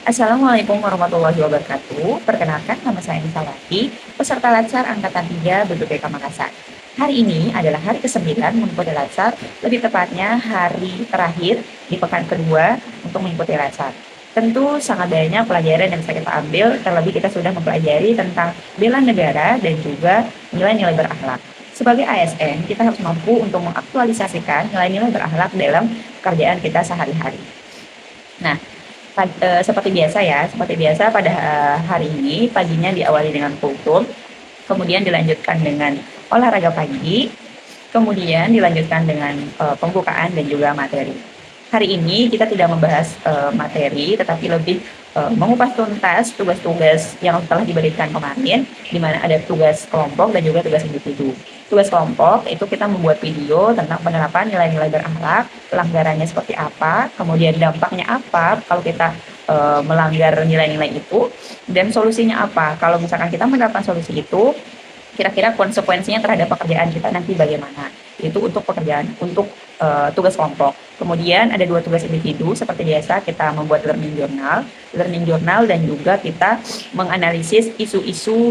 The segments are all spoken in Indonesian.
Assalamualaikum warahmatullahi wabarakatuh. Perkenalkan, nama saya Nisa Wati, peserta Latsar Angkatan 3 BPPK Makassar. Hari ini adalah hari ke-9 mengikuti Latsar, lebih tepatnya hari terakhir di pekan kedua untuk mengikuti Latsar. Tentu sangat banyak pelajaran yang bisa kita ambil, terlebih kita sudah mempelajari tentang bela negara dan juga nilai-nilai berakhlak. Sebagai ASN, kita harus mampu untuk mengaktualisasikan nilai-nilai berakhlak dalam pekerjaan kita sehari-hari. Nah, seperti biasa pada hari ini paginya diawali dengan kultum, kemudian dilanjutkan dengan olahraga pagi, kemudian dilanjutkan dengan pembukaan dan juga materi. Hari ini kita tidak membahas materi, tetapi lebih mengupas tuntas tugas-tugas yang telah diberikan kemarin, di mana ada tugas kelompok dan juga tugas individu. Tugas kelompok itu kita membuat video tentang penerapan nilai-nilai berakhlak, pelanggarannya seperti apa, kemudian dampaknya apa kalau kita melanggar nilai-nilai itu, dan solusinya apa. Kalau misalkan kita menerapkan solusi itu, kira-kira konsekuensinya terhadap pekerjaan kita nanti bagaimana. Itu untuk pekerjaan, untuk tugas kelompok. Kemudian ada 2 tugas individu, seperti biasa kita membuat learning journal dan juga kita menganalisis isu-isu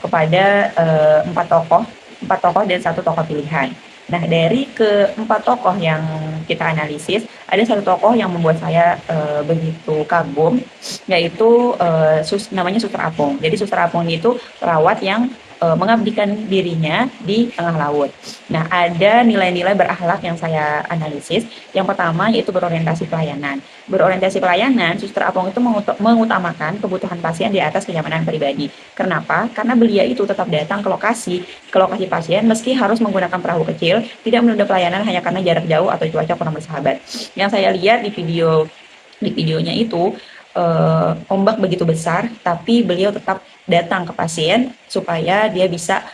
kepada 4 tokoh dan 1 tokoh pilihan. Nah, dari keempat tokoh yang kita analisis, ada 1 tokoh yang membuat saya begitu kagum, yaitu namanya Suster Apung. Jadi Suster Apung itu perawat yang mengabdikan dirinya di tengah laut. Nah, ada nilai-nilai berakhlak yang saya analisis. Yang pertama yaitu berorientasi pelayanan. Berorientasi pelayanan, Suster Apung itu mengutamakan kebutuhan pasien di atas kenyamanan pribadi. Kenapa? Karena beliau itu tetap datang ke lokasi pasien meski harus menggunakan perahu kecil, tidak menunda pelayanan hanya karena jarak jauh atau cuaca kurang bersahabat. Yang saya lihat di videonya itu ombak begitu besar, tapi beliau tetap datang ke pasien supaya dia bisa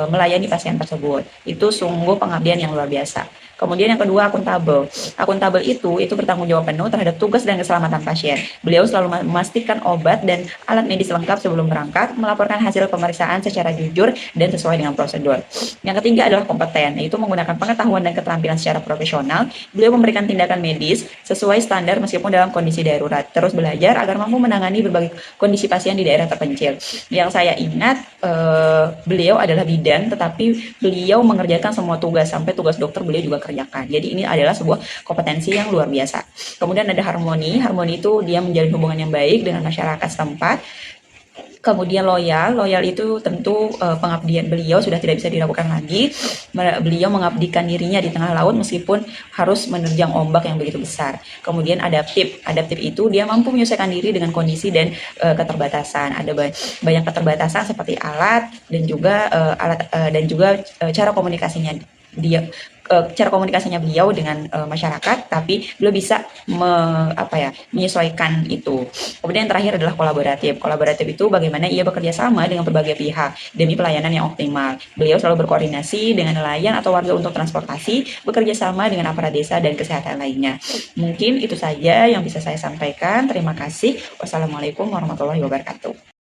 melayani pasien tersebut. Itu sungguh pengabdian yang luar biasa. Kemudian yang kedua, akuntabel. Akuntabel itu bertanggung jawab penuh terhadap tugas dan keselamatan pasien. Beliau selalu memastikan obat dan alat medis lengkap sebelum berangkat, melaporkan hasil pemeriksaan secara jujur dan sesuai dengan prosedur. Yang ketiga adalah kompeten, yaitu menggunakan pengetahuan dan keterampilan secara profesional. Beliau memberikan tindakan medis sesuai standar meskipun dalam kondisi darurat. Terus belajar agar mampu menangani berbagai kondisi pasien di daerah terpencil. Yang saya ingat, beliau adalah bidan, tetapi beliau mengerjakan semua tugas, sampai tugas dokter beliau juga kerjakan. Jadi ini adalah sebuah kompetensi yang luar biasa. Kemudian ada harmoni. Harmoni itu dia menjalin hubungan yang baik dengan masyarakat setempat. Kemudian loyal itu tentu pengabdian beliau sudah tidak bisa diragukan lagi. Beliau mengabdikan dirinya di tengah laut meskipun harus menerjang ombak yang begitu besar. Kemudian adaptif itu dia mampu menyesuaikan diri dengan kondisi dan keterbatasan. Ada banyak keterbatasan seperti alat dan juga cara komunikasinya cara komunikasinya beliau dengan masyarakat, tapi beliau bisa menyesuaikan itu. Kemudian yang terakhir adalah kolaboratif. Kolaboratif itu bagaimana ia bekerja sama dengan berbagai pihak demi pelayanan yang optimal. Beliau selalu berkoordinasi dengan nelayan atau warga untuk transportasi, bekerja sama dengan aparat desa dan kesehatan lainnya. Mungkin itu saja yang bisa saya sampaikan. Terima kasih. Wassalamualaikum warahmatullahi wabarakatuh.